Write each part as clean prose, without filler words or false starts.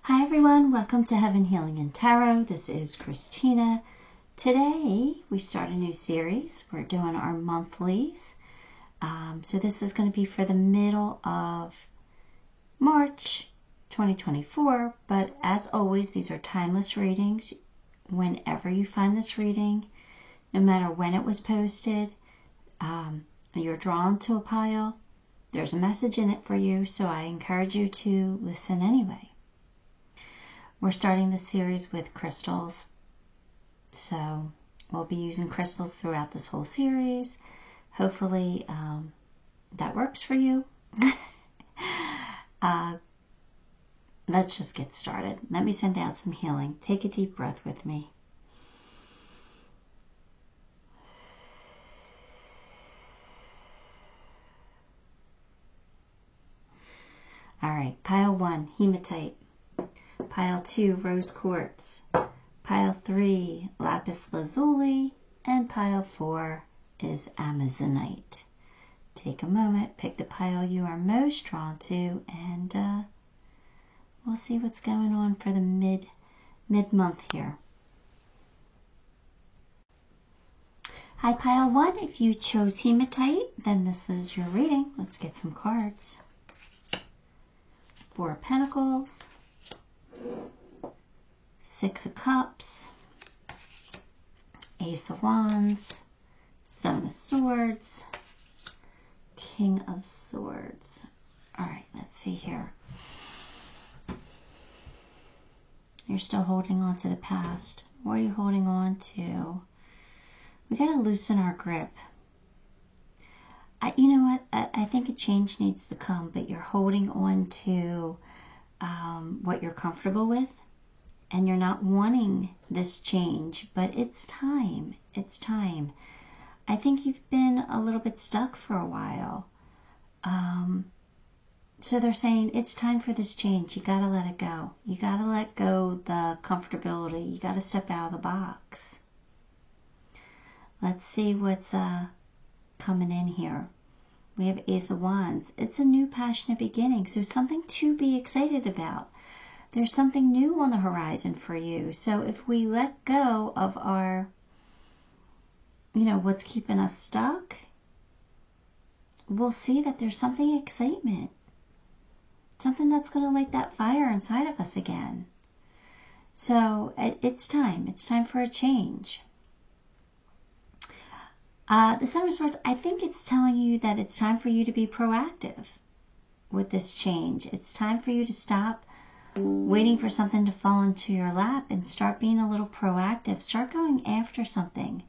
Hi everyone, welcome to Heaven Healing and Tarot. This is Christina. Today we start a new series. We're doing our monthlies. So this is going to be for the middle of March 2024. But as always, these are timeless readings. Whenever you find this reading, no matter when it was posted, you're drawn to a pile. There's a message in it for you, so I encourage you to listen anyway. We're starting the series with crystals, so we'll be using crystals throughout this whole series. Hopefully that works for you. Let's just get started. Let me send out some healing. Take a deep breath with me. All right, pile 1, Hematite. Pile 2, Rose Quartz. Pile 3, Lapis Lazuli. And pile 4 is Amazonite. Take a moment, pick the pile you are most drawn to, and we'll see what's going on for the mid-month here. Hi, pile 1. If you chose Hematite, then this is your reading. Let's get some cards. 4 of Pentacles. 6 of Cups, Ace of Wands, 7 of Swords, King of Swords. All right, let's see here. You're still holding on to the past. What are you holding on to? We got to loosen our grip. You know what? I think a change needs to come, but you're holding on to what you're comfortable with, and you're not wanting this change, but it's time. It's time. I think you've been a little bit stuck for a while. So they're saying it's time for this change. You got to let it go. You got to let go the comfortability. You got to step out of the box. Let's see what's coming in here. We have Ace of Wands. It's a new passionate beginning, so something to be excited about. There's something new on the horizon for you. So if we let go of our, what's keeping us stuck, we'll see that there's something excitement. Something that's going to light that fire inside of us again. So it's time. It's time for a change. The Seven of Swords, I think it's telling you that it's time for you to be proactive with this change. It's time for you to stop waiting for something to fall into your lap and start being a little proactive. Start going after something.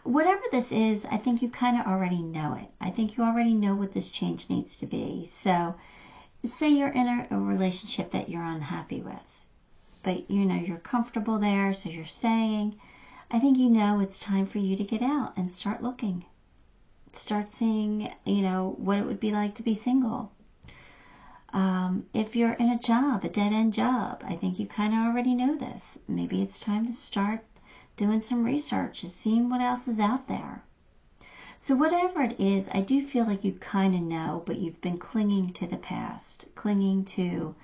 Whatever this is, I think you kind of already know it. I think you already know what this change needs to be. So say you're in a relationship that you're unhappy with, but you're comfortable there, so you're staying. I think it's time for you to get out and start looking. Start seeing, what it would be like to be single. If you're in a job, a dead-end job, I think you kind of already know this. Maybe it's time to start doing some research and seeing what else is out there. So whatever it is, I do feel like you kind of know, but you've been clinging to the past, clinging to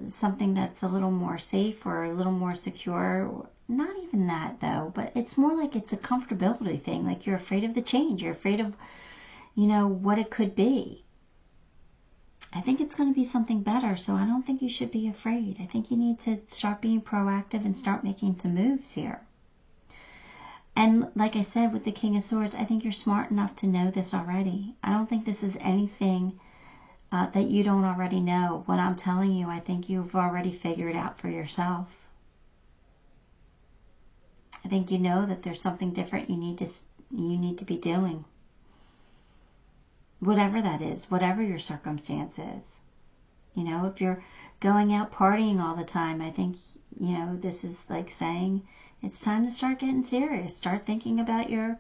something that's a little more safe or a little more secure. Not even that though, but it's more like it's a comfortability thing. Like you're afraid of the change. You're afraid of, what it could be. I think it's going to be something better, so I don't think you should be afraid. I think you need to start being proactive and start making some moves here. And like I said, with the King of Swords, I think you're smart enough to know this already. I don't think this is anything that you don't already know. What I'm telling you, I think you've already figured out for yourself. I think you know that there's something different you need to be doing. Whatever that is, whatever your circumstance is. If you're going out partying all the time, I think, this is like saying it's time to start getting serious. Start thinking about your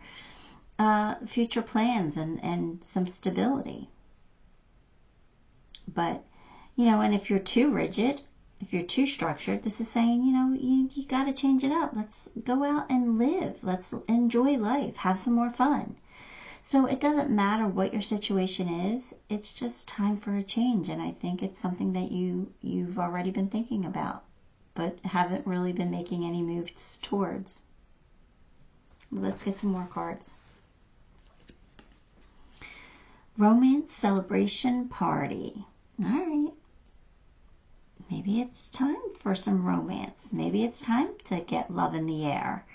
future plans and some stability. But, and if you're too rigid, if you're too structured, this is saying, you got to change it up. Let's go out and live. Let's enjoy life. Have some more fun. So it doesn't matter what your situation is. It's just time for a change. And I think it's something that you've already been thinking about, but haven't really been making any moves towards. Let's get some more cards. Romance celebration party. All right. Maybe it's time for some romance. Maybe it's time to get love in the air.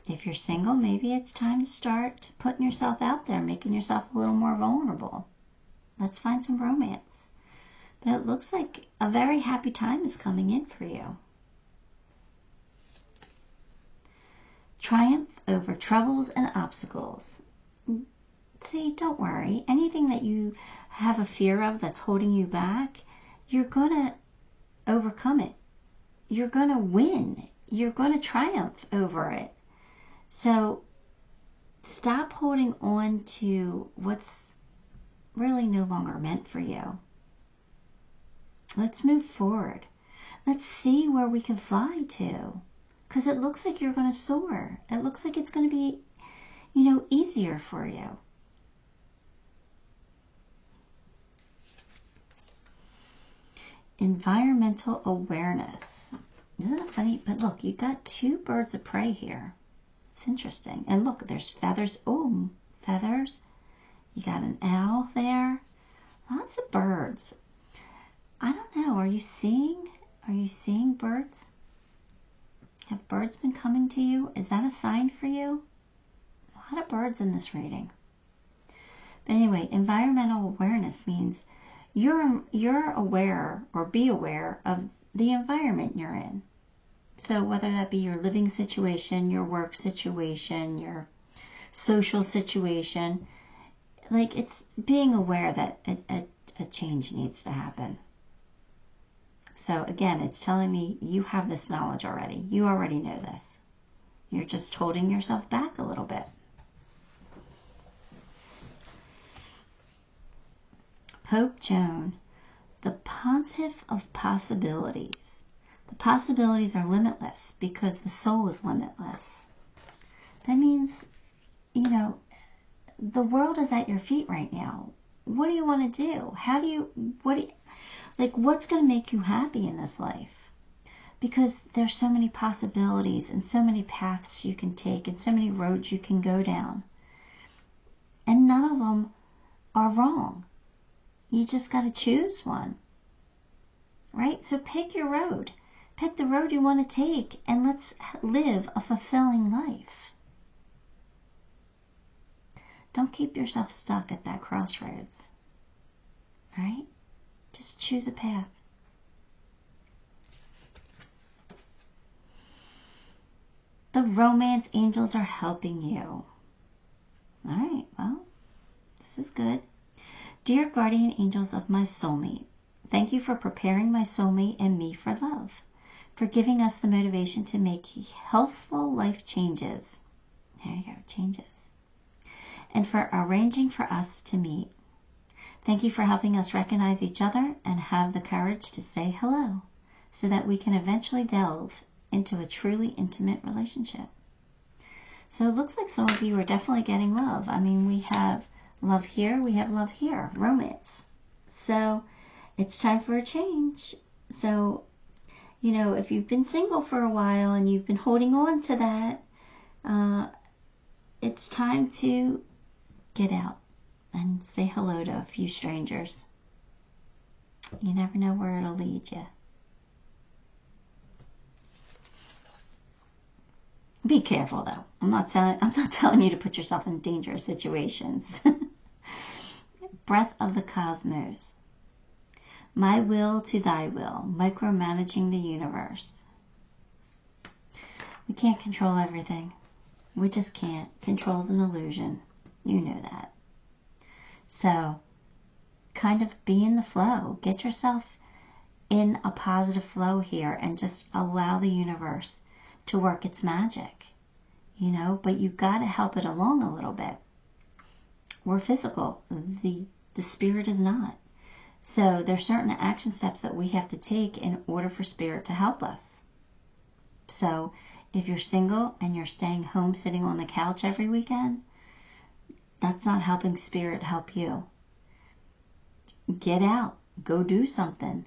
If you're single, maybe it's time to start putting yourself out there, making yourself a little more vulnerable. Let's find some romance. But it looks like a very happy time is coming in for you. Triumph over troubles and obstacles. See, don't worry. Anything that you have a fear of that's holding you back, you're going to overcome it. You're going to win. You're going to triumph over it. So stop holding on to what's really no longer meant for you. Let's move forward. Let's see where we can fly to. Because it looks like you're going to soar. It looks like it's going to be, easier for you. Environmental awareness. Isn't it funny? But look, you got two birds of prey here. It's interesting. And look, there's feathers. Oh, feathers. You got an owl there. Lots of birds. I don't know. Are you seeing birds? Have birds been coming to you? Is that a sign for you? A lot of birds in this reading. But anyway, environmental awareness means you're aware, or be aware of the environment you're in. So whether that be your living situation, your work situation, your social situation, like it's being aware that a change needs to happen. So again, it's telling me you have this knowledge already. You already know this. You're just holding yourself back a little bit. Pope Joan, the Pontiff of Possibilities. The possibilities are limitless because the soul is limitless. That means, the world is at your feet right now. What do you want to do? What's going to make you happy in this life? Because there's so many possibilities and so many paths you can take and so many roads you can go down. And none of them are wrong. You just got to choose one. Right? So pick your road. Pick the road you want to take and let's live a fulfilling life. Don't keep yourself stuck at that crossroads. Right? Just choose a path. The romance angels are helping you. All right, well, this is good. Dear guardian angels of my soulmate, thank you for preparing my soulmate and me for love, for giving us the motivation to make healthful life changes. There you go, changes. And for arranging for us to meet. Thank you for helping us recognize each other and have the courage to say hello so that we can eventually delve into a truly intimate relationship. So it looks like some of you are definitely getting love. I mean, we have love here, we have love here, romance. So it's time for a change. So, if you've been single for a while and you've been holding on to that, it's time to get out and say hello to a few strangers. You never know where it'll lead you. Be careful though. I'm not telling you to put yourself in dangerous situations. Breath of the cosmos. My will to thy will, micromanaging the universe. We can't control everything. We just can't. Control's an illusion. You know that. So, kind of be in the flow. Get yourself in a positive flow here and just allow the universe to work its magic. But you've got to help it along a little bit. We're physical. The spirit is not. So there's certain action steps that we have to take in order for spirit to help us. So if you're single and you're staying home sitting on the couch every weekend, That's not helping Spirit help you. Get out. Go do something.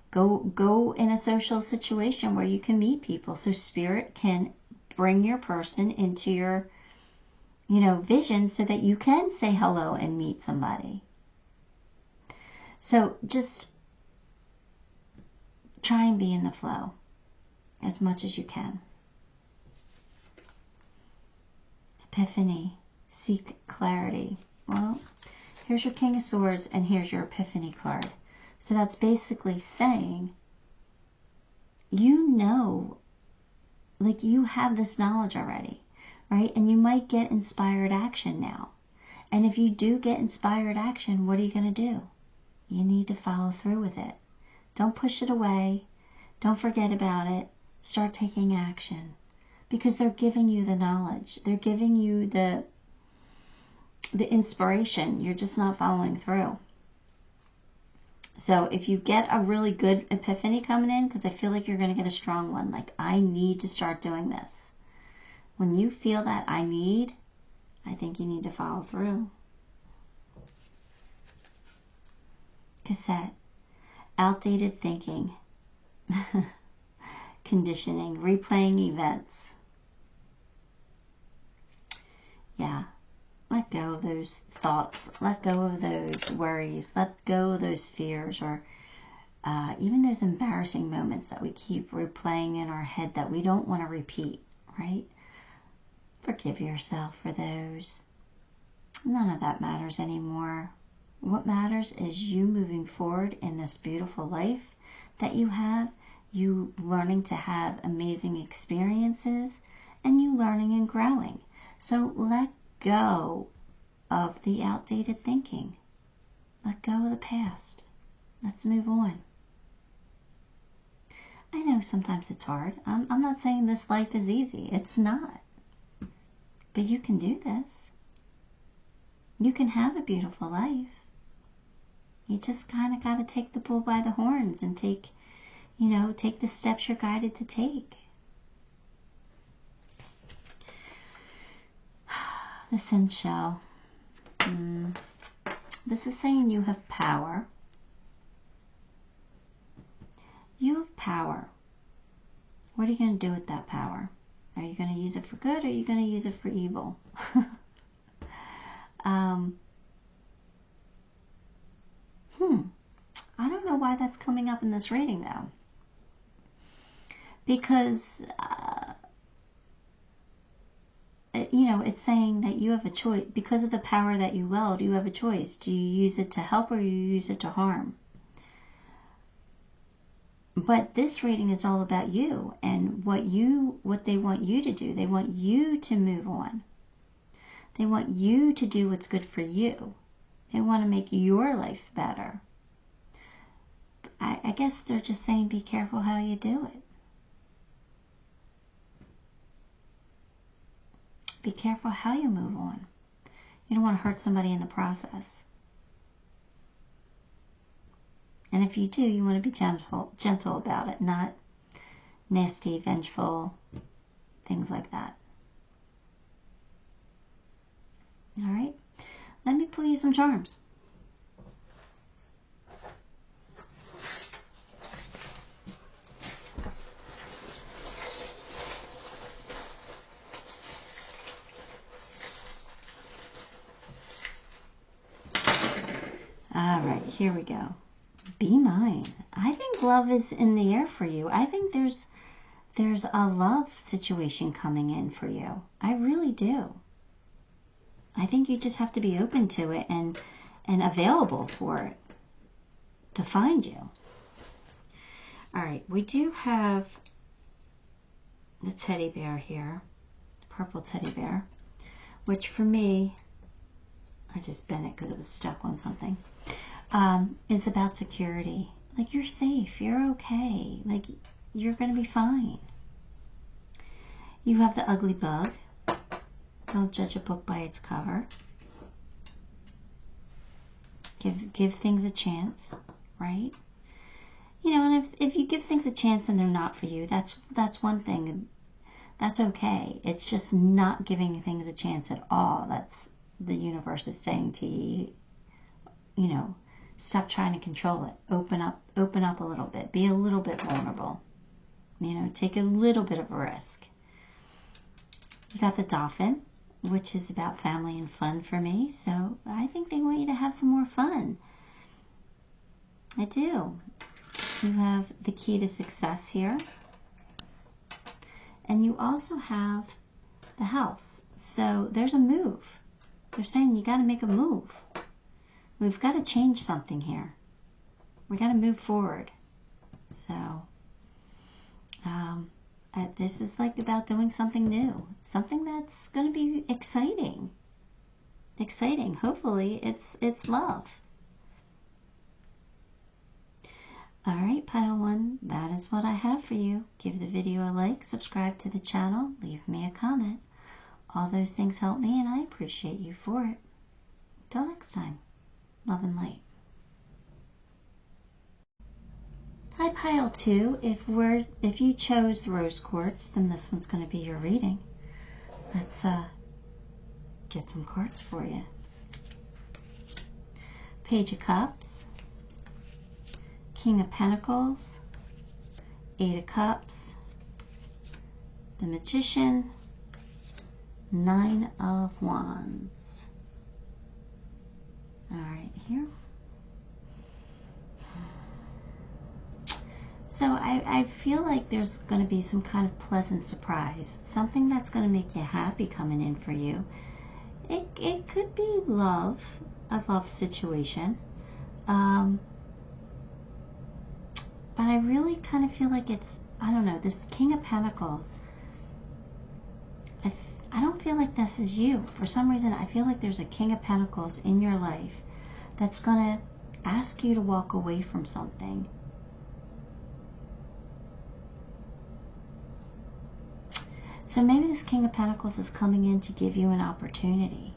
Go in a social situation where you can meet people so Spirit can bring your person into your, vision so that you can say hello and meet somebody. So just try and be in the flow as much as you can. Epiphany. Seek clarity. Well, here's your King of Swords and here's your Epiphany card. So that's basically saying, like you have this knowledge already, right? And you might get inspired action now. And if you do get inspired action, what are you going to do? You need to follow through with it. Don't push it away. Don't forget about it. Start taking action. Because they're giving you the knowledge. They're giving you the inspiration. You're just not following through. So if you get a really good epiphany coming in, because I feel like you're going to get a strong one, like I need to start doing this. When you feel that I think you need to follow through. Cassette. Outdated thinking. Conditioning. Replaying events. Yeah. Let go of those thoughts. Let go of those worries. Let go of those fears, or even those embarrassing moments that we keep replaying in our head that we don't want to repeat, right? Forgive yourself for those. None of that matters anymore. What matters is you moving forward in this beautiful life that you have, you learning to have amazing experiences, and you learning and growing. So let go of the outdated thinking. Let go of the past. Let's move on. I know sometimes it's hard. I'm not saying this life is easy. It's not. But you can do this. You can have a beautiful life. You just kind of got to take the bull by the horns and take the steps you're guided to take. The Sin Shell. This is saying you have power. You have power. What are you going to do with that power? Are you going to use it for good, or are you going to use it for evil? I don't know why that's coming up in this reading, though. Because it's saying that you have a choice. Because of the power that you wield, you have a choice. Do you use it to help, or you use it to harm? But this reading is all about you and what they want you to do. They want you to move on. They want you to do what's good for you. They want to make your life better. I guess they're just saying be careful how you do it. Be careful how you move on. You don't want to hurt somebody in the process. And if you do, you want to be gentle about it, not nasty, vengeful, things like that. All right, let me pull you some charms. All right, here we go. Be mine. I think love is in the air for you. I think there's a love situation coming in for you. I really do. I think you just have to be open to it and available for it to find you. All right, we do have the teddy bear here, purple teddy bear, which for me, I just bent it because it was stuck on something. Is about security. Like, you're safe, you're okay, like you're gonna be fine. You have the ugly bug. Don't judge a book by its cover. Give things a chance, right? And if you give things a chance and they're not for you, that's one thing. That's okay. It's just not giving things a chance at all. the universe is saying to you, you know, stop trying to control it. Open up a little bit. Be a little bit vulnerable. You know, take a little bit of a risk. You got the Dolphin, which is about family and fun for me. So I think they want you to have some more fun. I do. You have the key to success here. And you also have the House. So there's a move. They're saying you got to make a move. We've got to change something here. We got to move forward. So this is like about doing something new. Something that's going to be exciting. Exciting. Hopefully it's love. Alright, Pile 1, that is what I have for you. Give the video a like, subscribe to the channel, leave me a comment. All those things help me and I appreciate you for it. Until next time, love and light. Hi, Pile 2. If you chose Rose Quartz, then this one's going to be your reading. Let's get some cards for you. Page of Cups. King of Pentacles, 8 of Cups, the Magician, 9 of Wands. All right, here. So I feel like there's going to be some kind of pleasant surprise, something that's going to make you happy coming in for you. It could be love, a love situation. But I really kind of feel like it's, I don't know, this King of Pentacles, I don't feel like this is you. For some reason, I feel like there's a King of Pentacles in your life that's going to ask you to walk away from something. So maybe this King of Pentacles is coming in to give you an opportunity.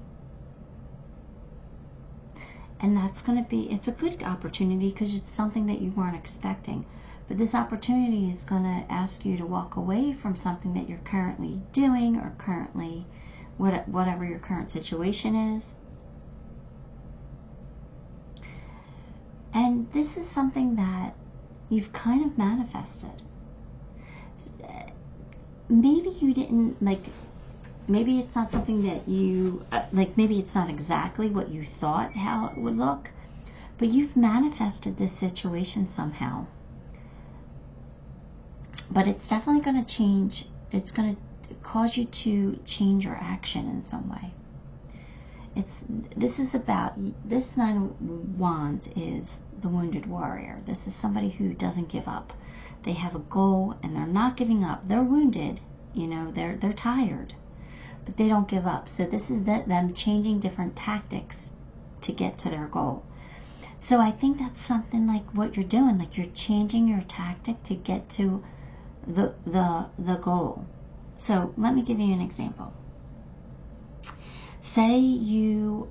And that's going to be, it's a good opportunity because it's something that you weren't expecting. But this opportunity is going to ask you to walk away from something that you're currently doing or currently, whatever your current situation is. And this is something that you've kind of manifested. Maybe you didn't, like, maybe it's not something that you, maybe it's not exactly what you thought how it would look, but you've manifested this situation somehow. But it's definitely going to change, it's going to cause you to change your action in some way. This is about, this 9 of Wands is the wounded warrior. This is somebody who doesn't give up. They have a goal and they're not giving up. They're wounded, you know, they're tired. But they don't give up. So this is them changing different tactics to get to their goal. So I think that's something like what you're doing. Like you're changing your tactic to get to the goal. So let me give you an example. Say you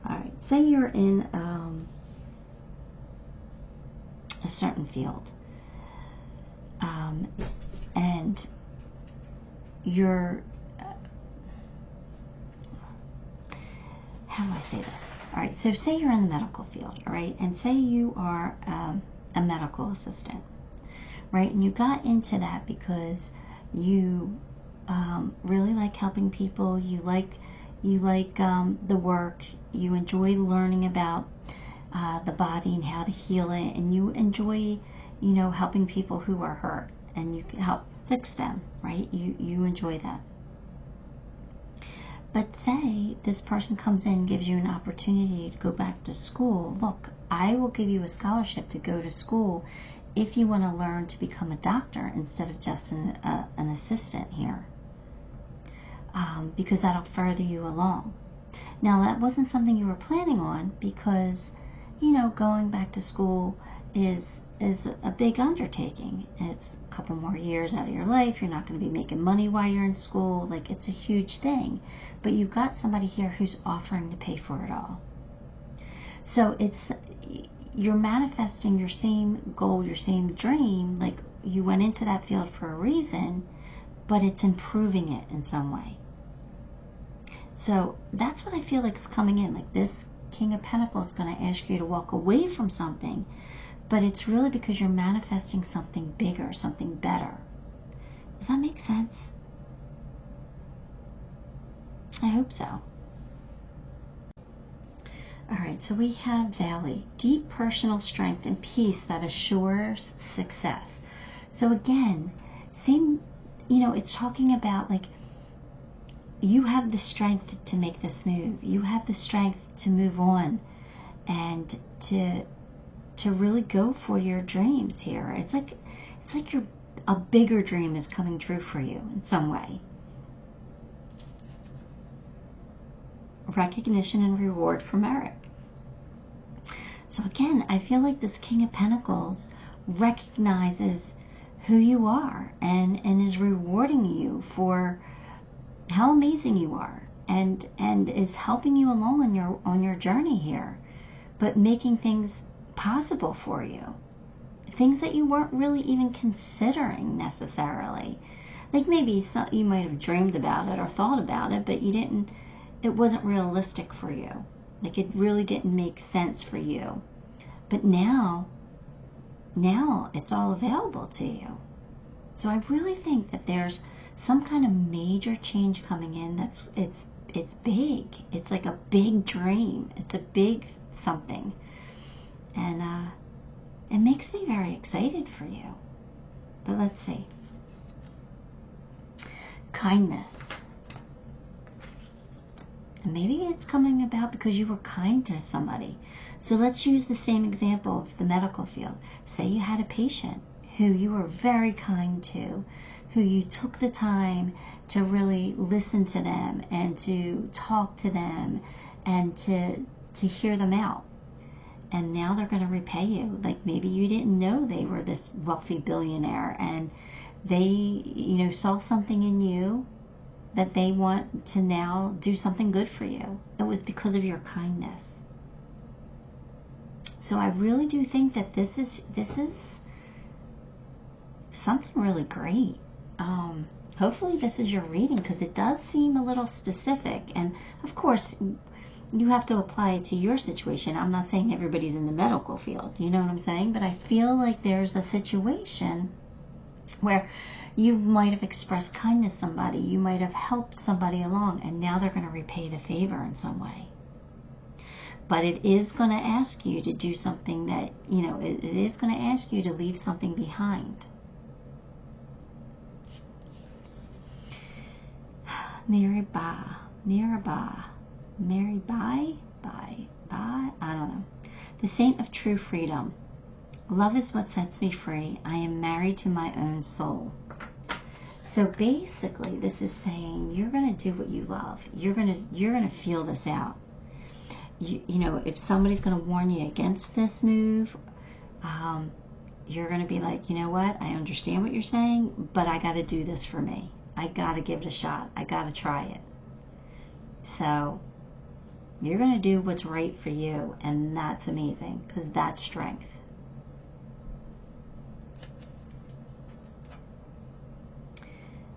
alright, say you're in a certain field. And you're, how do I say this? All right, so say you're in the medical field, all right, and say you are a medical assistant, right, and you got into that because you really like helping people, you like the work, you enjoy learning about the body and how to heal it, and you enjoy, you know, helping people who are hurt, and you can help fix them, right? You enjoy that. But say this person comes in and gives you an opportunity to go back to school. Look, I will give you a scholarship to go to school if you want to learn to become a doctor instead of just an assistant here, because that'll further you along. Now, that wasn't something you were planning on because, you know, going back to school is a big undertaking. It's a couple more years out of your life. You're not going to be making money while you're in school. Like, it's a huge thing. But you've got somebody here who's offering to pay for it all. So you're manifesting your same goal, your same dream. Like, you went into that field for a reason, but it's improving it in some way. So that's what I feel like is coming in. Like this King of Pentacles is going to ask you to walk away from something, but it's really because you're manifesting something bigger, something better. Does that make sense? I hope so. All right, so we have Valley, deep personal strength and peace that assures success. So again, same, it's talking about like you have the strength to make this move. You have the strength to move on and to really go for your dreams here. It's like a bigger dream is coming true for you in some way. Recognition and reward for merit. So again, I feel like this King of Pentacles recognizes who you are and is rewarding you for how amazing you are and is helping you along on your journey here, but making things possible for you. Things that you weren't really even considering necessarily. Like maybe you might have dreamed about it or thought about it, but it wasn't realistic for you. Like it really didn't make sense for you. But now it's all available to you. So I really think that there's some kind of major change coming in it's big. It's like a big dream. It's a big something. And it makes me very excited for you. But let's see. Kindness. And maybe it's coming about because you were kind to somebody. So let's use the same example of the medical field. Say you had a patient who you were very kind to, who you took the time to really listen to them and to talk to them and to hear them out. And now they're going to repay you. Like maybe you didn't know they were this wealthy billionaire and they, saw something in you that they want to now do something good for you. It was because of your kindness. So I really do think that this is something really great. Hopefully this is your reading because it does seem a little specific. And of course, you have to apply it to your situation. I'm not saying everybody's in the medical field. You know what I'm saying? But I feel like there's a situation where you might have expressed kindness to somebody. You might have helped somebody along, and now they're going to repay the favor in some way. But it is going to ask you to do something that, it is going to ask you to leave something behind. I don't know. The Saint of True Freedom. Love is what sets me free. I am married to my own soul. So basically, this is saying you're going to do what you love. You're going to feel this out. If somebody's going to warn you against this move, you're going to be like, you know what? I understand what you're saying, but I got to do this for me. I got to give it a shot. I got to try it. So you're going to do what's right for you, and that's amazing because that's strength.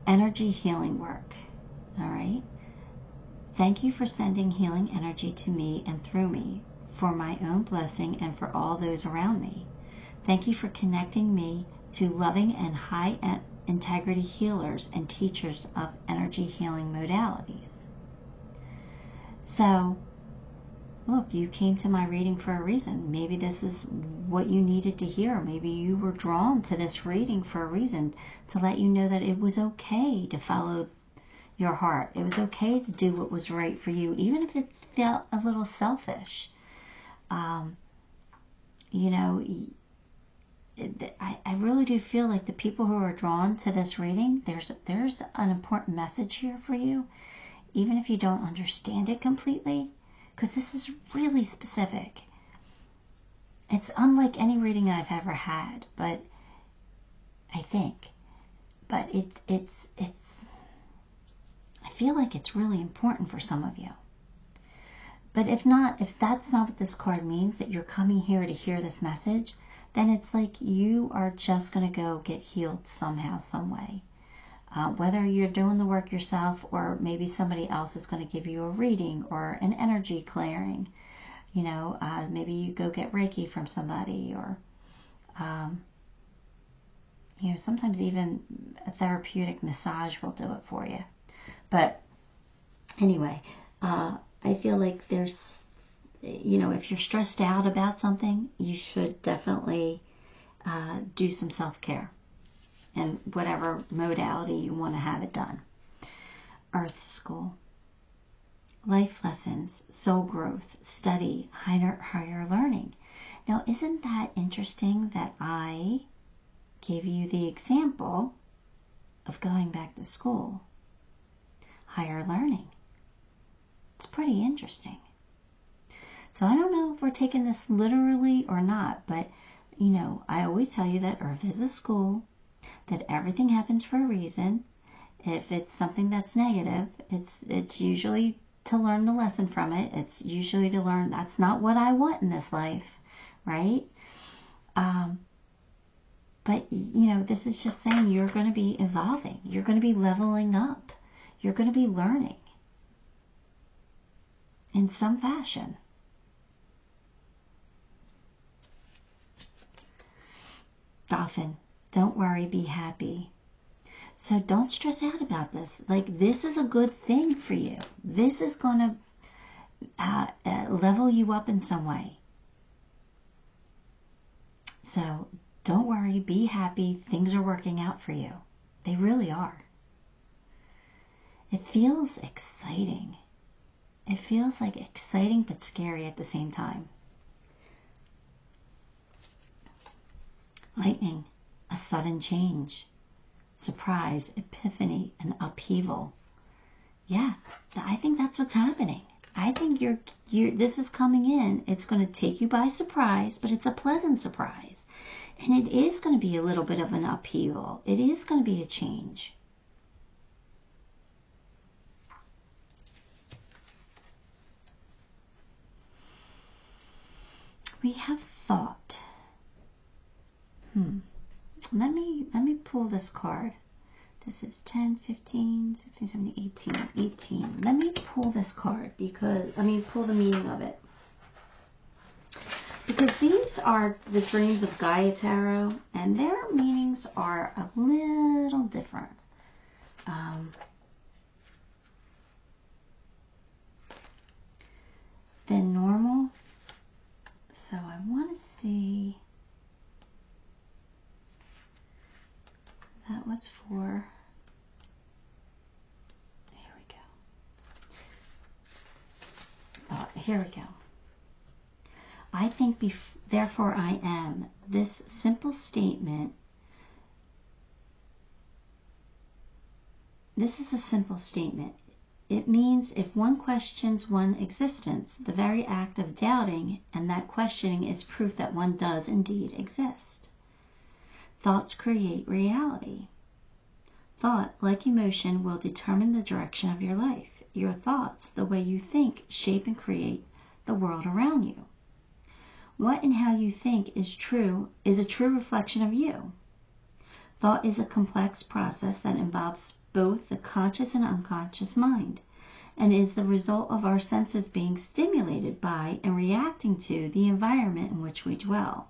Energy healing work. All right. Thank you for sending healing energy to me and through me for my own blessing and for all those around me. Thank you for connecting me to loving and high integrity healers and teachers of energy healing modalities. So, look, you came to my reading for a reason. Maybe this is what you needed to hear. Maybe you were drawn to this reading for a reason, to let you know that it was okay to follow your heart. It was okay to do what was right for you, even if it felt a little selfish. I really do feel like the people who are drawn to this reading, there's an important message here for you, even if you don't understand it completely, because this is really specific. It's unlike any reading I've ever had, but I feel like it's really important for some of you. But if that's not what this card means, that you're coming here to hear this message, then it's like you are just going to go get healed somehow, some way. whether you're doing the work yourself or maybe somebody else is going to give you a reading or an energy clearing. You know, maybe you go get Reiki from somebody, or, you know, sometimes even a therapeutic massage will do it for you. But anyway, I feel like there's, you know, if you're stressed out about something, you should definitely do some self-care in whatever modality you want to have it done. Earth School. Life lessons, soul growth, study, higher learning. Now, isn't that interesting that I gave you the example of going back to school? Higher learning. It's pretty interesting. So I don't know if we're taking this literally or not, but, you know, I always tell you that Earth is a school, that everything happens for a reason. If it's something that's negative, it's usually to learn the lesson from it. It's usually to learn that's not what I want in this life, right? But, you know, this is just saying you're going to be evolving. You're going to be leveling up. You're going to be learning in some fashion. Dolphin, don't worry, be happy. So don't stress out about this. Like, this is a good thing for you. This is going to level you up in some way. So don't worry, be happy. Things are working out for you. They really are. It feels exciting. It feels like exciting but scary at the same time. Lightning, a sudden change. Surprise, epiphany, and upheaval. Yeah, I think that's what's happening. I think this is coming in. It's going to take you by surprise, but it's a pleasant surprise. And it is going to be a little bit of an upheaval. It is going to be a change. We have thought. Let me pull this card. This is 10, 15, 16, 17, 18. Let me pull this card pull the meaning of it. Because these are the Dreams of Gaia Tarot, and their meanings are a little different. Than normal. So I want to see. That was for, here we go. Here we go. I think, therefore I am. This simple statement, this is a simple statement. It means if one questions one's existence, the very act of doubting and that questioning is proof that one does indeed exist. Thoughts create reality. Thought, like emotion, will determine the direction of your life. Your thoughts, the way you think, shape and create the world around you. What and how you think is a true reflection of you. Thought is a complex process that involves both the conscious and unconscious mind, and is the result of our senses being stimulated by and reacting to the environment in which we dwell.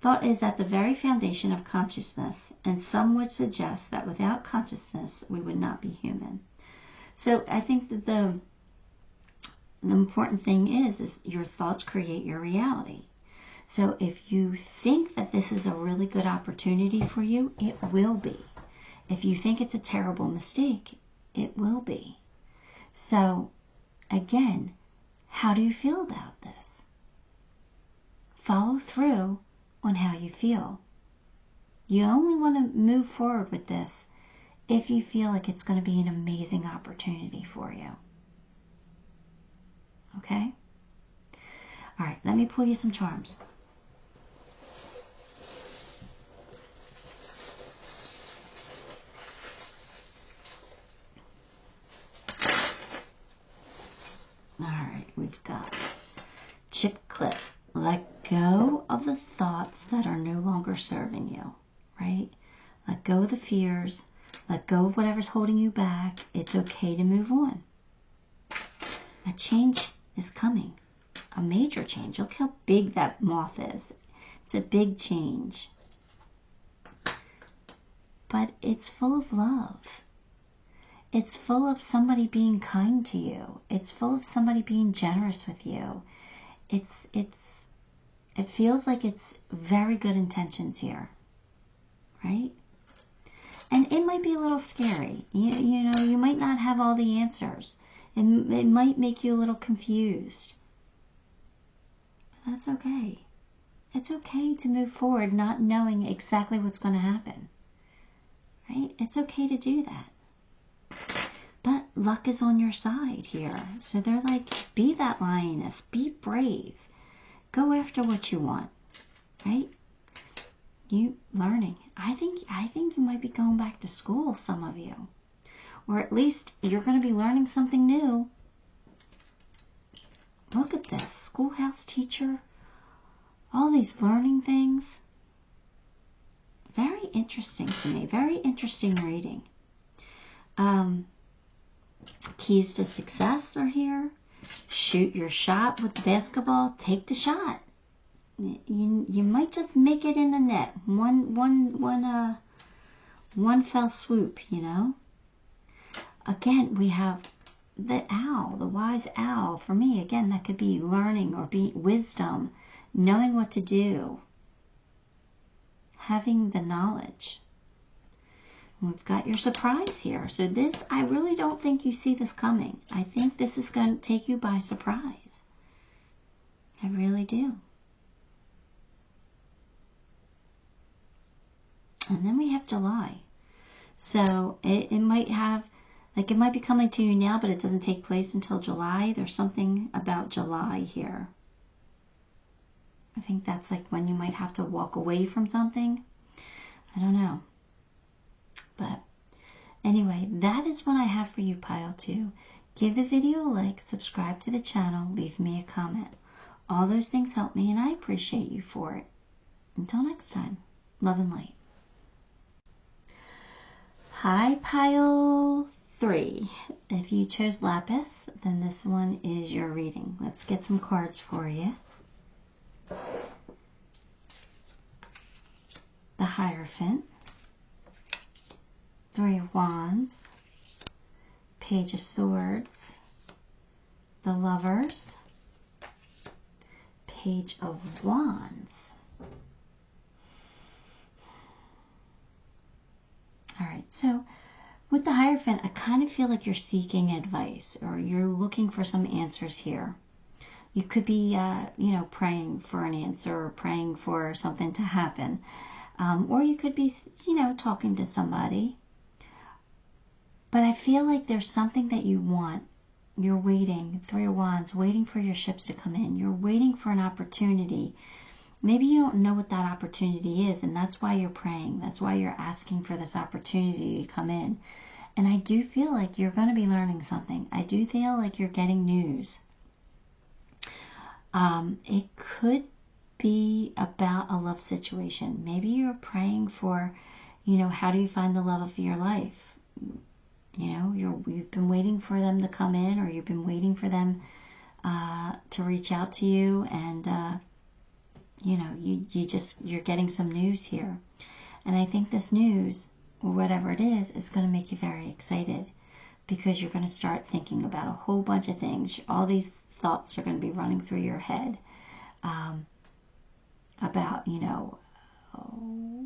Thought is at the very foundation of consciousness, and some would suggest that without consciousness we would not be human. So I think that the important thing is your thoughts create your reality. So if you think that this is a really good opportunity for you, it will be. If you think it's a terrible mistake, it will be. So again, how do you feel about this? Follow through on how you feel. You only want to move forward with this if you feel like it's going to be an amazing opportunity for you. Okay? All right, let me pull you some charms. All right, we've got Chip Clip. Let go of the thoughts that are no longer serving you, right? Let go of the fears. Let go of whatever's holding you back. It's okay to move on. A change is coming. A major change. Look how big that moth is. It's a big change. But it's full of love. It's full of somebody being kind to you. It's full of somebody being generous with you. It feels like it's very good intentions here, right? And it might be a little scary. You know, you might not have all the answers. It might make you a little confused. But that's okay. It's okay to move forward not knowing exactly what's going to happen, right? It's okay to do that. But luck is on your side here. So they're like, be that lioness. Be brave. Go after what you want, right? You learning. I think you might be going back to school, some of you. Or at least you're going to be learning something new. Look at this. Schoolhouse teacher. All these learning things. Very interesting to me. Very interesting reading. Keys to success are here. Shoot your shot with the basketball. Take the shot. You might just make it in the net. One fell swoop, you know. Again, we have the owl, the wise owl. For me, again, that could be learning or be wisdom, knowing what to do, having the knowledge. We've got your surprise here. So this, I really don't think you see this coming. I think this is going to take you by surprise. I really do. And then we have July. So it might have, like it might be coming to you now, but it doesn't take place until July. There's something about July here. I think that's like when you might have to walk away from something. I don't know. But anyway, that is what I have for you, Pile 2. Give the video a like, subscribe to the channel, leave me a comment. All those things help me and I appreciate you for it. Until next time, love and light. Hi, Pile 3. If you chose Lapis, then this one is your reading. Let's get some cards for you. The Hierophant. 3 of Wands, Page of Swords, the Lovers, Page of Wands. All right, so with the Hierophant, I kind of feel like you're seeking advice or you're looking for some answers here. You could be, praying for an answer or praying for something to happen. Or you could be, talking to somebody. But I feel like there's something that you want. You're waiting, 3 of Wands, waiting for your ships to come in. You're waiting for an opportunity. Maybe you don't know what that opportunity is, and that's why you're praying. That's why you're asking for this opportunity to come in. And I do feel like you're going to be learning something. I do feel like you're getting news. It could be about a love situation. Maybe you're praying for, how do you find the love of your life? You've been waiting for them to come in, or you've been waiting for them to reach out to you, and you're getting some news here. And I think this news, or whatever it is going to make you very excited, because you're going to start thinking about a whole bunch of things. All these thoughts are going to be running through your head about,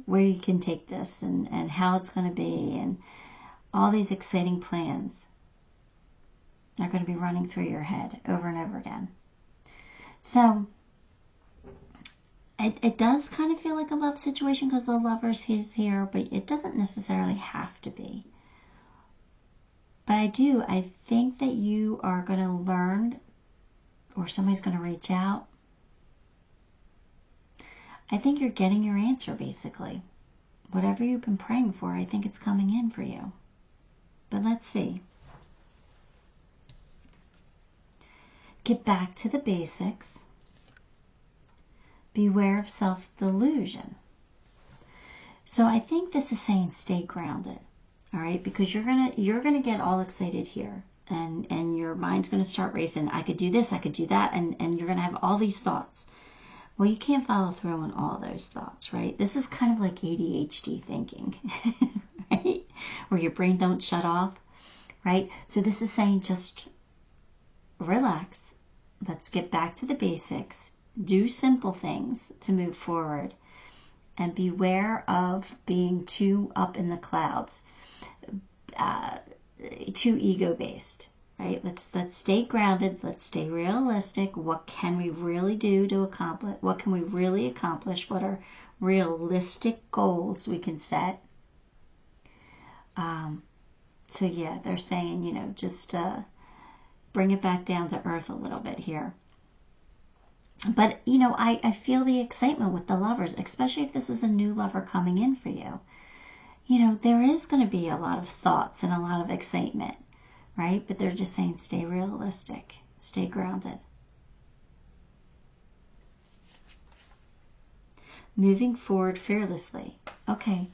where you can take this and how it's going to be, and all these exciting plans are going to be running through your head over and over again. So it does kind of feel like a love situation because the Lover's is here, but it doesn't necessarily have to be. But I think that you are going to learn, or somebody's going to reach out. I think you're getting your answer, basically. Whatever you've been praying for, I think it's coming in for you. But let's see. Get back to the basics. Beware of self-delusion. So I think this is saying stay grounded. All right, because you're gonna get all excited here, and your mind's gonna start racing. I could do this, I could do that, and you're gonna have all these thoughts. Well, you can't follow through on all those thoughts, right? This is kind of like ADHD thinking, right? Where your brain don't shut off, right? So this is saying just relax. Let's get back to the basics. Do simple things to move forward. And beware of being too up in the clouds, too ego-based, right? Let's stay grounded. Let's stay realistic. What can we really do to accomplish? What can we really accomplish? What are realistic goals we can set? So yeah, they're saying, just bring it back down to earth a little bit here. But, I feel the excitement with the lovers, especially if this is a new lover coming in for you. There is going to be a lot of thoughts and a lot of excitement, right? But they're just saying stay realistic, stay grounded. Moving forward fearlessly. Okay,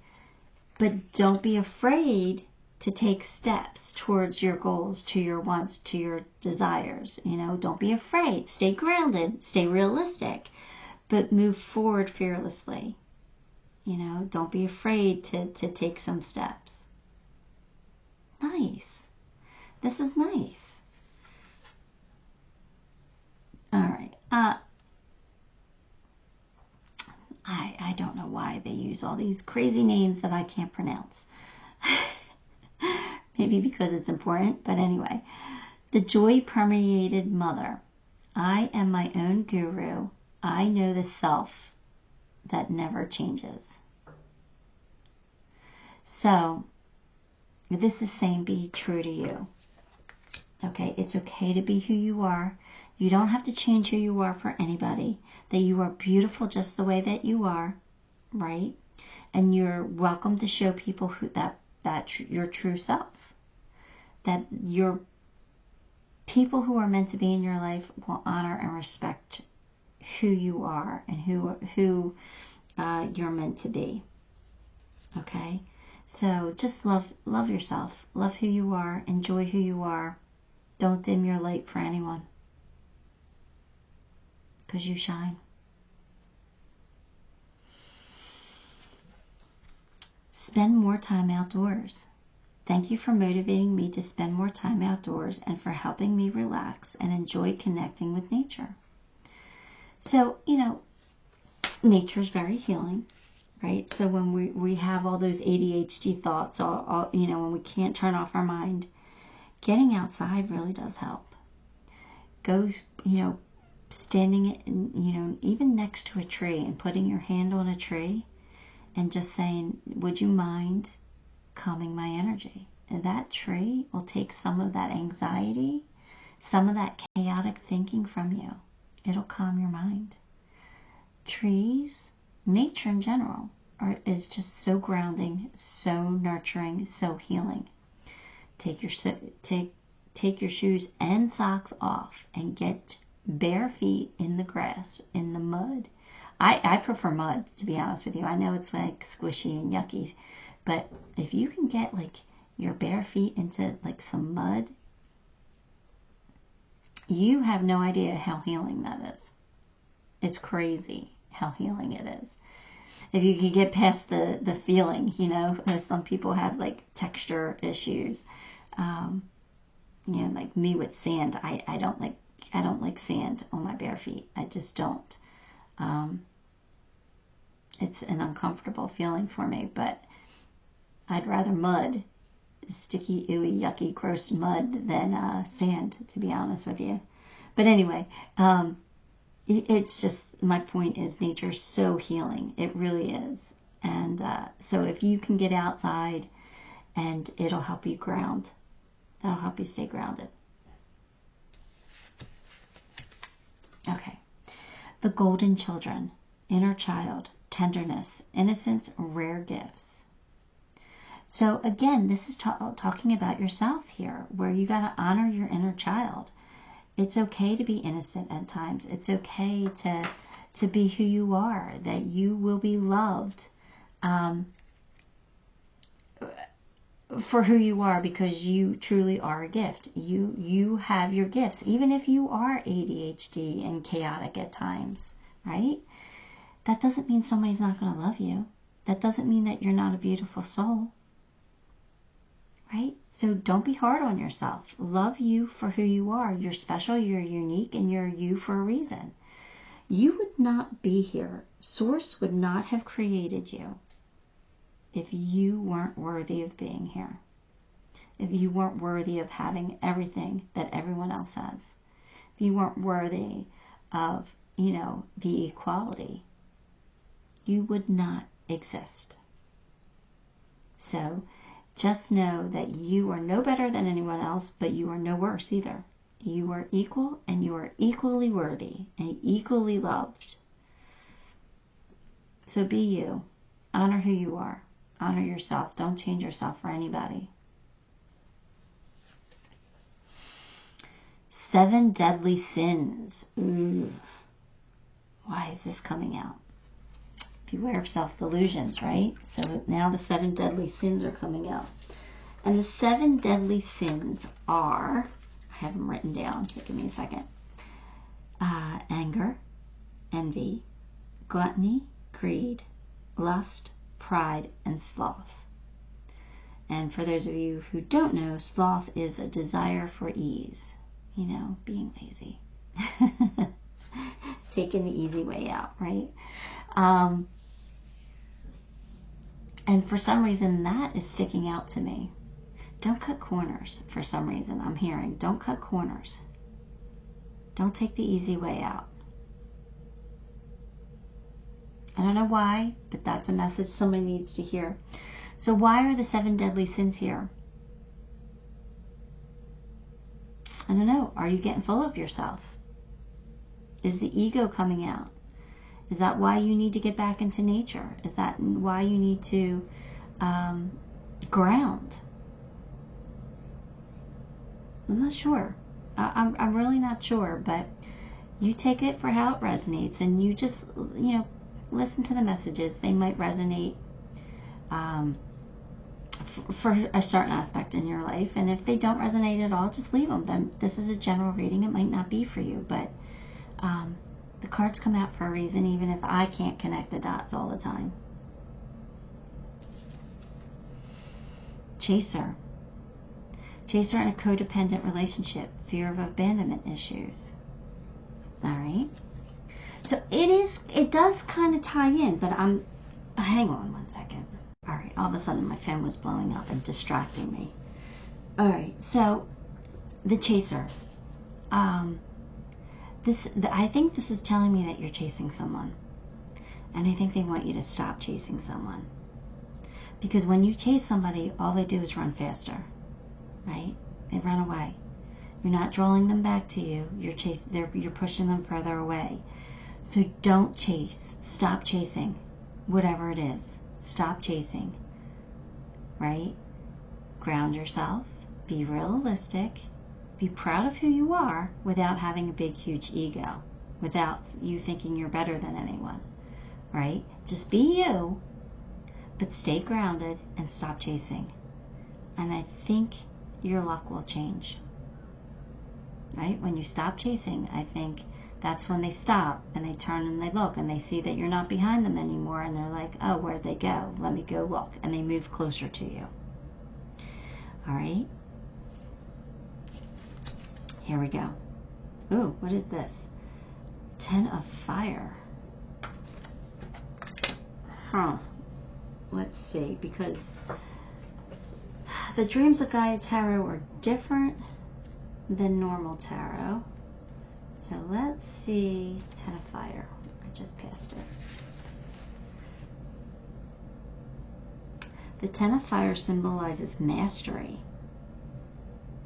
but don't be afraid to take steps towards your goals, to your wants, to your desires. Don't be afraid. Stay grounded, stay realistic, but move forward fearlessly. Don't be afraid to take some steps. Nice. This is nice. All right. I don't know why they use all these crazy names that I can't pronounce. Maybe because it's important, but anyway. The joy-permeated mother. I am my own guru. I know the self that never changes. So, this is saying be true to you. Okay, it's okay to be who you are. You don't have to change who you are for anybody. That you are beautiful just the way that you are, right? And you're welcome to show people who that your true self. That your people who are meant to be in your life will honor and respect who you are and who you're meant to be. Okay, so just love yourself, love who you are, enjoy who you are. Don't dim your light for anyone, because you shine. Spend more time outdoors. Thank you for motivating me to spend more time outdoors and for helping me relax and enjoy connecting with nature. So, nature is very healing, right? So when we have all those ADHD thoughts, when we can't turn off our mind, getting outside really does help. Go, standing, even next to a tree and putting your hand on a tree and just saying, would you mind calming my energy? And that tree will take some of that anxiety, some of that chaotic thinking from you. It'll calm your mind. Trees, nature in general, is just so grounding, so nurturing, so healing. Take your shoes and socks off and get bare feet in the grass, in the mud. I prefer mud, to be honest with you. I know it's like squishy and yucky, but if you can get like your bare feet into like some mud, you have no idea how healing that is. It's crazy how healing it is. If you can get past the feeling, some people have like texture issues. Like me with sand, I don't like sand on my bare feet. I just don't. It's an uncomfortable feeling for me, but I'd rather mud, sticky, ooey, yucky, gross mud than sand, to be honest with you. But anyway, it's just, my point is nature's so healing. It really is. And so if you can get outside, and it'll help you ground. It'll help you stay grounded. Okay. The golden children, inner child, tenderness, innocence, rare gifts. So again, this is talking about yourself here, where you got to honor your inner child. It's okay to be innocent at times. It's okay to be who you are, that you will be loved for who you are, because you truly are a gift. You have your gifts, even if you are ADHD and chaotic at times, right? That doesn't mean somebody's not going to love you. That doesn't mean that you're not a beautiful soul, right? So don't be hard on yourself. Love you for who you are. You're special, you're unique, and you're you for a reason. You would not be here. Source would not have created you if you weren't worthy of being here. If you weren't worthy of having everything that everyone else has. If you weren't worthy of, the equality, you would not exist. So just know that you are no better than anyone else, but you are no worse either. You are equal, and you are equally worthy and equally loved. So be you. Honor who you are. Honor yourself. Don't change yourself for anybody. 7 deadly sins. Ooh. Why is this coming out? Beware of self-delusions, right? So now the 7 deadly sins are coming out. And the 7 deadly sins are, I have them written down, so give me a second. Anger, envy, gluttony, greed, lust, pride, and sloth. And for those of you who don't know, sloth is a desire for ease. Being lazy. Taking the easy way out, right? And for some reason, that is sticking out to me. Don't cut corners for some reason. I'm hearing, don't cut corners. Don't take the easy way out. I don't know why, but that's a message somebody needs to hear. So why are the 7 deadly sins here? I don't know. Are you getting full of yourself? Is the ego coming out? Is that why you need to get back into nature? Is that why you need to ground? I'm not sure. I'm really not sure, but you take it for how it resonates, and you just, listen to the messages. They might resonate for a certain aspect in your life, and if they don't resonate at all, just leave them. Then this is a general reading. It might not be for you, but the cards come out for a reason, even if I can't connect the dots all the time. Chaser. Chaser in a codependent relationship. Fear of abandonment issues. All right. So it does kind of tie in, but hang on one second. All right. All of a sudden my phone was blowing up and distracting me. All right. So the chaser. I think this is telling me that you're chasing someone. And I think they want you to stop chasing someone. Because when you chase somebody, all they do is run faster. Right? They run away. You're not drawing them back to you. You're pushing them further away. So don't chase. Stop chasing. Whatever it is. Stop chasing. Right? Ground yourself. Be realistic. Be proud of who you are without having a big, huge ego. Without you thinking you're better than anyone. Right? Just be you. But stay grounded and stop chasing. And I think your luck will change. Right? When you stop chasing, I think that's when they stop and they turn and they look and they see that you're not behind them anymore, and they're like, oh, where'd they go? Let me go look. And they move closer to you. All right? Here we go. Ooh, what is this? 10 of Fire. Huh. Let's see, because the Dreams of Gaia Tarot are different than normal tarot. So let's see. 10 of Fire. I just passed it. The 10 of Fire symbolizes mastery.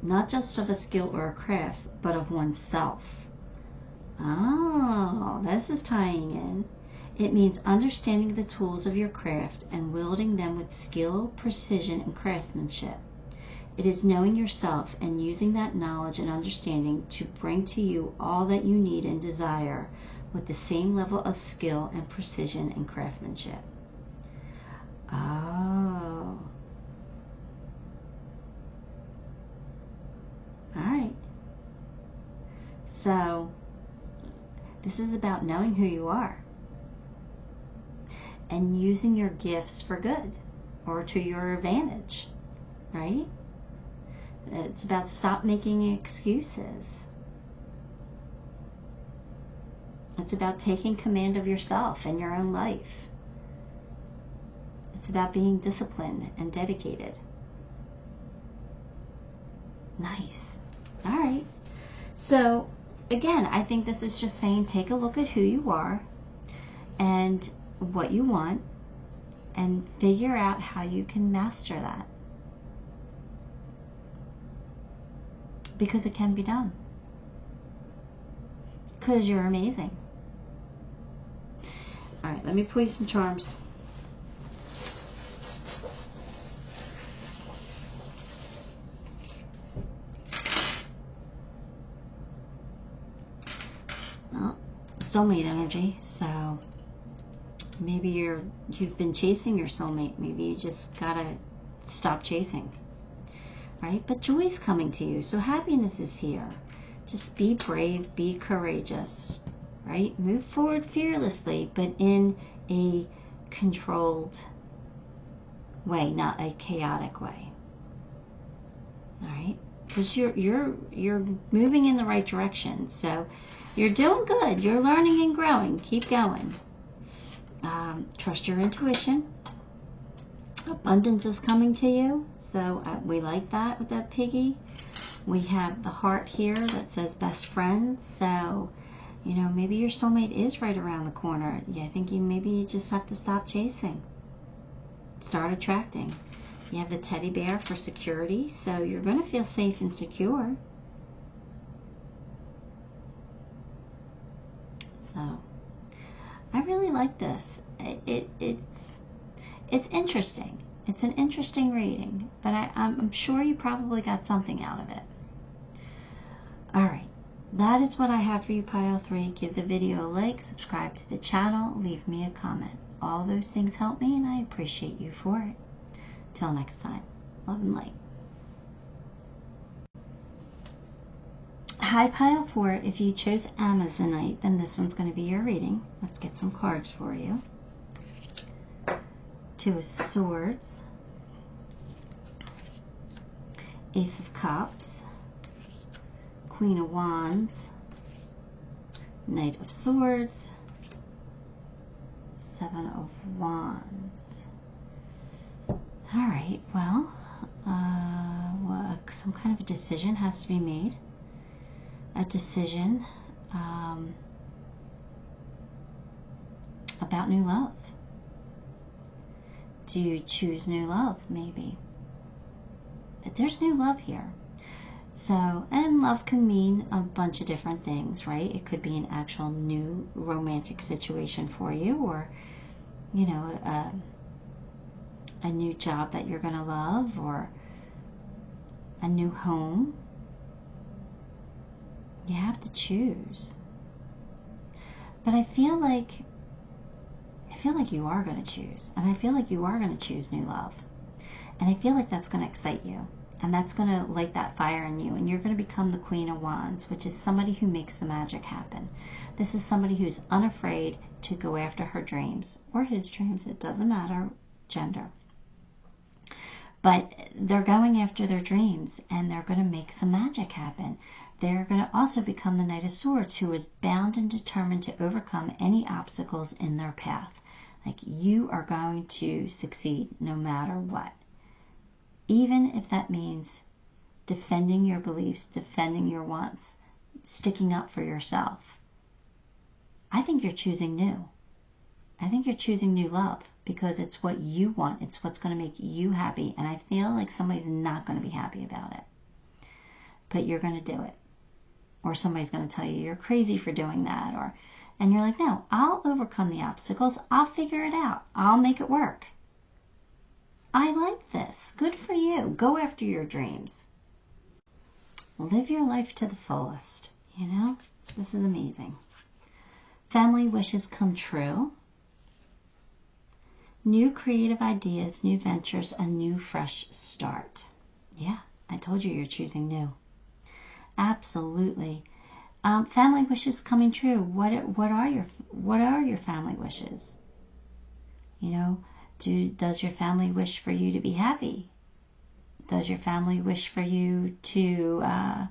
Not just of a skill or a craft, but of oneself. Oh, this is tying in. It means understanding the tools of your craft and wielding them with skill, precision, and craftsmanship. It is knowing yourself and using that knowledge and understanding to bring to you all that you need and desire with the same level of skill and precision and craftsmanship. Oh. So this is about knowing who you are and using your gifts for good or to your advantage, right? It's about stop making excuses. It's about taking command of yourself and your own life. It's about being disciplined and dedicated. Nice. All right. So again, I think this is just saying take a look at who you are and what you want and figure out how you can master that. Because it can be done. Because you're amazing. All right, let me pull you some charms. Well, soulmate energy, so maybe you've been chasing your soulmate. Maybe you just gotta stop chasing. Right? But joy's coming to you, so happiness is here. Just be brave, be courageous, right? Move forward fearlessly, but in a controlled way, not a chaotic way. All right? Because you're moving in the right direction, so you're doing good. You're learning and growing. Keep going. Trust your intuition. Abundance is coming to you. So we like that with that piggy. We have the heart here that says best friends. So, you know, maybe your soulmate is right around the corner. Yeah, I think maybe you just have to stop chasing. Start attracting. You have the teddy bear for security. So you're going to feel safe and secure. So I really like this. It's interesting. It's an interesting reading, but I'm sure you probably got something out of it. All right, that is what I have for you, Pile 3. Give the video a like, subscribe to the channel, leave me a comment. All those things help me, and I appreciate you for it. Till next time, love and light. Hi, Pile 4. If you chose Amazonite, then this one's going to be your reading. Let's get some cards for you. Two of Swords, Ace of Cups, Queen of Wands, Knight of Swords, Seven of Wands. All right, well, some kind of a decision has to be made. A decision about new love. Do you choose new love? Maybe. But there's new love here. So, and love can mean a bunch of different things, right? It could be an actual new romantic situation for you, or, you know, a new job that you're going to love, or a new home. You have to choose. But I feel like you are going to choose, and I feel like you are going to choose new love, and I feel like that's going to excite you, and that's going to light that fire in you, and you're going to become the Queen of Wands, which is somebody who makes the magic happen. This is somebody who's unafraid to go after her dreams, or his dreams, it doesn't matter gender, but they're going after their dreams, and they're going to make some magic happen. They're going to also become the Knight of Swords, who is bound and determined to overcome any obstacles in their path. Like, you are going to succeed no matter what. Even if that means defending your beliefs, defending your wants, sticking up for yourself. I think you're choosing new. I think you're choosing new love because it's what you want. It's what's going to make you happy. And I feel like somebody's not going to be happy about it. But you're going to do it. Or somebody's going to tell you you're crazy for doing that. And you're like, no, I'll overcome the obstacles. I'll figure it out. I'll make it work. I like this. Good for you. Go after your dreams. Live your life to the fullest. You know, this is amazing. Family wishes come true. New creative ideas, new ventures, a new fresh start. Yeah, I told you you're choosing new. Absolutely. Family wishes coming true. What are your family wishes? You know, does your family wish for you to be happy? Does your family wish for you to, I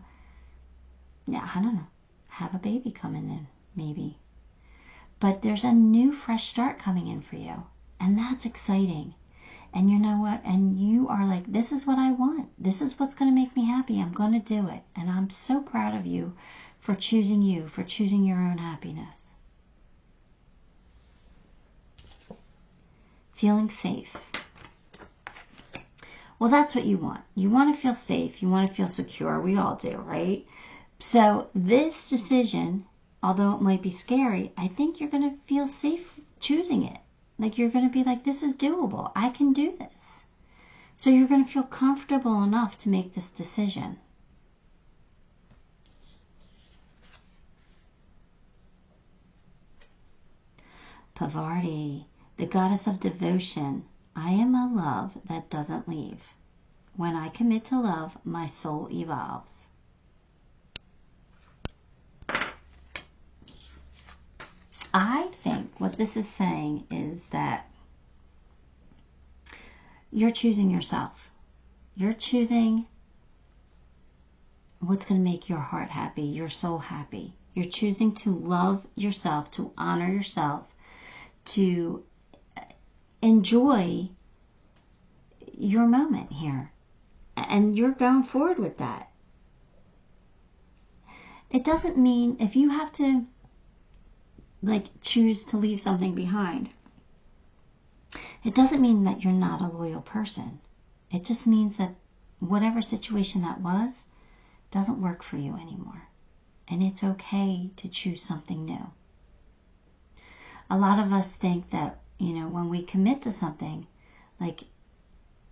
don't know, have a baby coming in, maybe. But there's a new fresh start coming in for you. And that's exciting. And you know what? And you are like, this is what I want. This is what's going to make me happy. I'm going to do it. And I'm so proud of you, for choosing your own happiness. Feeling safe. Well, that's what you want. You want to feel safe. You want to feel secure. We all do, right? So this decision, although it might be scary, I think you're going to feel safe choosing it. Like, you're going to be like, this is doable. I can do this. So you're going to feel comfortable enough to make this decision. Parvati, the goddess of devotion. I am a love that doesn't leave. When I commit to love, my soul evolves. I think what this is saying is that you're choosing yourself. You're choosing what's going to make your heart happy, your soul happy. You're choosing to love yourself, to honor yourself, to enjoy your moment here. And you're going forward with that. It doesn't mean if you have to choose to leave something behind, it doesn't mean that you're not a loyal person. It just means that whatever situation that was doesn't work for you anymore. And it's okay to choose something new. A lot of us think that, when we commit to something,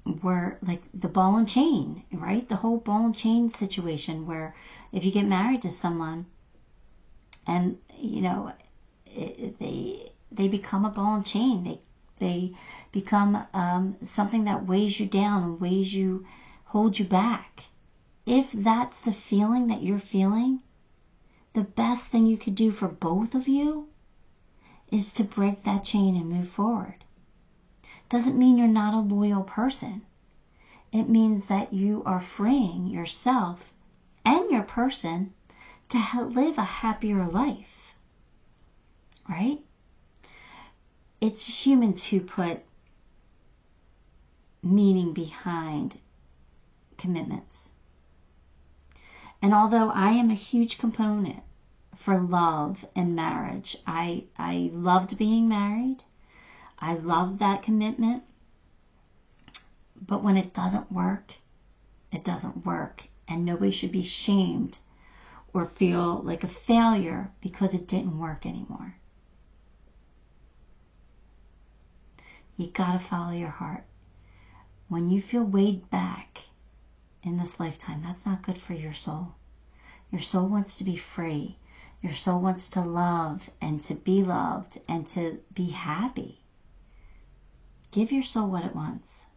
we're like the ball and chain, right? The whole ball and chain situation, where if you get married to someone and, they become a ball and chain. They become something that weighs you down and holds you back. If that's the feeling that you're feeling, the best thing you could do for both of you is to break that chain and move forward. Doesn't mean you're not a loyal person. It means that you are freeing yourself and your person to live a happier life. Right? It's humans who put meaning behind commitments. And although I am a huge component for love and marriage, I loved being married. I love that commitment. But when it doesn't work, it doesn't work. And nobody should be shamed or feel like a failure because it didn't work anymore. You gotta follow your heart. When you feel weighed back in this lifetime, that's not good for your soul. Your soul wants to be free. Your soul wants to love and to be loved and to be happy. Give your soul what it wants,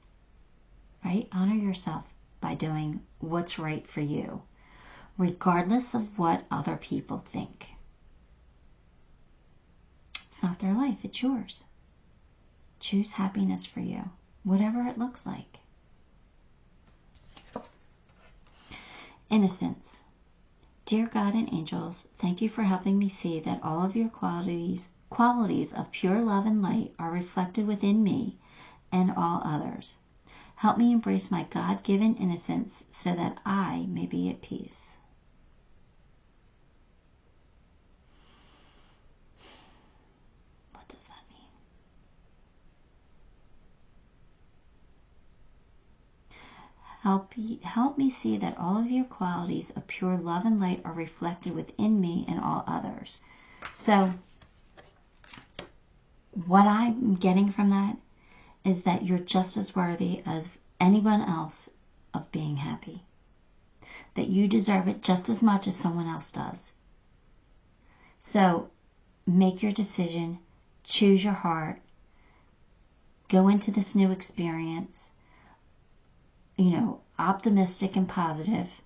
right? Honor yourself by doing what's right for you, regardless of what other people think. It's not their life, it's yours. Choose happiness for you, whatever it looks like. Innocence. Dear God and angels, thank you for helping me see that all of your qualities of pure love and light are reflected within me and all others. Help me embrace my God-given innocence so that I may be at peace. What does that mean? Help me see that all of your qualities of pure love and light are reflected within me and all others. So, what I'm getting from that is that you're just as worthy as anyone else of being happy. That you deserve it just as much as someone else does. So, make your decision, choose your heart, go into this new experience, optimistic and positive.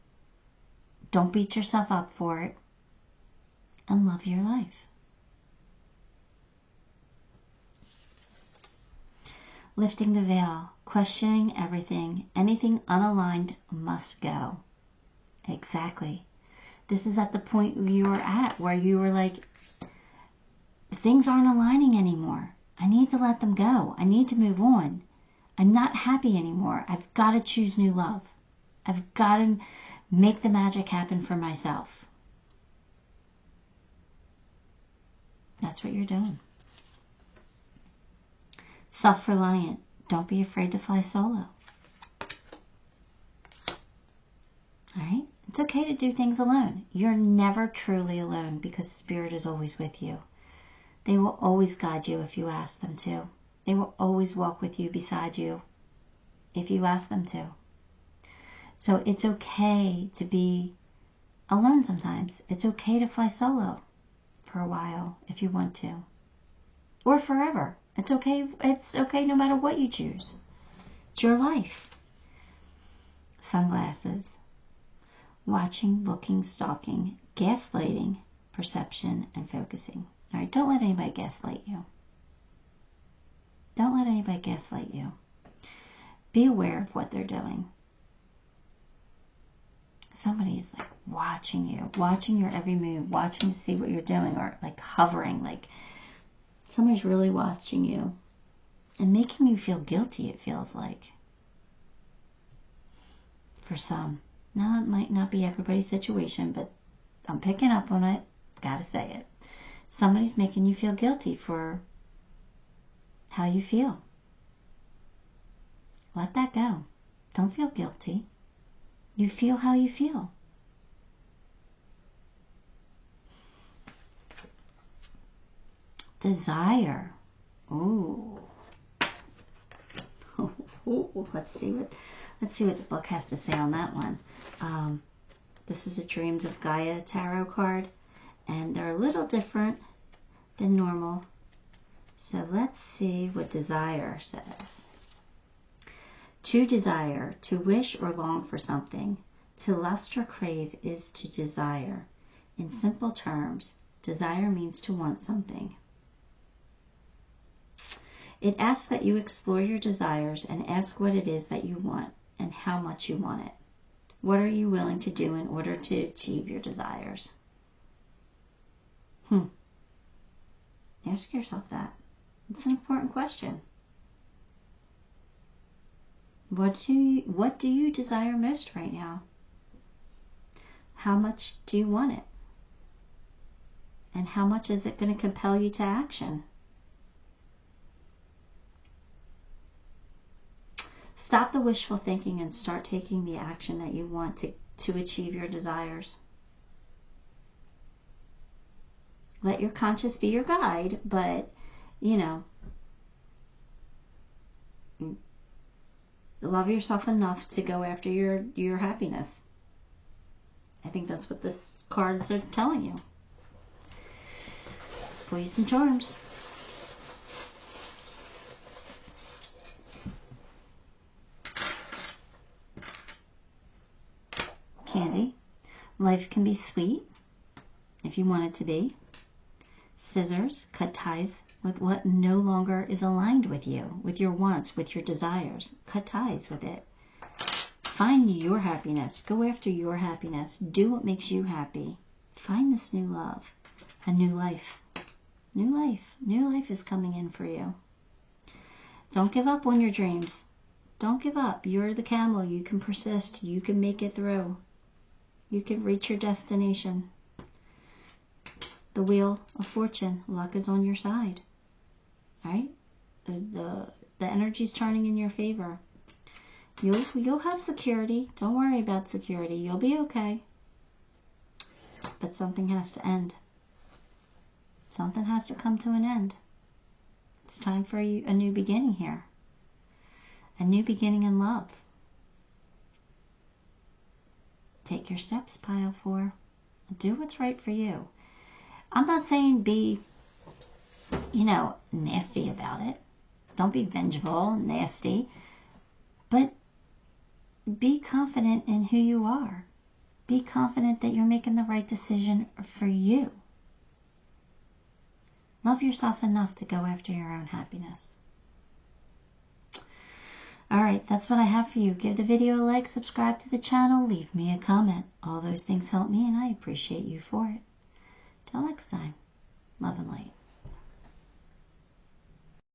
Don't beat yourself up for it. and love your life. Lifting the veil, questioning everything, anything unaligned must go. Exactly. This is at the point you were at where you were like, things aren't aligning anymore. I need to let them go. I need to move on. I'm not happy anymore. I've got to choose new love. I've got to make the magic happen for myself. That's what you're doing. Self-reliant. Don't be afraid to fly solo. Alright? It's okay to do things alone. You're never truly alone because Spirit is always with you. They will always guide you if you ask them to. They will always walk with you, beside you, if you ask them to. So it's okay to be alone sometimes. It's okay to fly solo for a while if you want to. Or forever. It's okay. It's okay no matter what you choose. It's your life. Sunglasses. Watching, looking, stalking, gaslighting, perception, and focusing. All right, don't let anybody gaslight you. Don't let anybody gaslight you. Be aware of what they're doing. Somebody is like watching you, watching your every move, watching to see what you're doing, or like hovering, like somebody's really watching you and making you feel guilty, it feels like. For some. Now, it might not be everybody's situation, but I'm picking up on it. Gotta say it. Somebody's making you feel guilty for how you feel. Let that go. Don't feel guilty. You feel how you feel. Desire. Ooh. Let's see what the book has to say on that one. This is a Dreams of Gaia tarot card, and they're a little different than normal. So let's see what desire says. To desire, to wish or long for something, to lust or crave is to desire. In simple terms, desire means to want something. It asks that you explore your desires and ask what it is that you want and how much you want it. What are you willing to do in order to achieve your desires? Ask yourself that. It's an important question. What do you desire most right now? How much do you want it? And how much is it going to compel you to action? Stop the wishful thinking and start taking the action that you want to achieve your desires. Let your conscience be your guide, but, love yourself enough to go after your happiness. I think that's what this cards are telling you. Pull you some charms. Candy. Life can be sweet if you want it to be. Scissors. Cut ties with what no longer is aligned with you, with your wants, with your desires. Cut ties with it. Find your happiness. Go after your happiness. Do what makes you happy. Find this new love. A new life. New life. New life is coming in for you. Don't give up on your dreams. Don't give up. You're the camel. You can persist. You can make it through. You can reach your destination. The wheel of fortune. Luck is on your side. Right? The energy's turning in your favor. You'll have security. Don't worry about security. You'll be okay. But something has to end. Something has to come to an end. It's time for you a new beginning here. A new beginning in love. Take your steps, pile 4. Do what's right for you. I'm not saying be, nasty about it. Don't be vengeful, nasty. But be confident in who you are. Be confident that you're making the right decision for you. Love yourself enough to go after your own happiness. Alright, that's what I have for you. Give the video a like, subscribe to the channel, leave me a comment. All those things help me and I appreciate you for it. Till next time, love and light.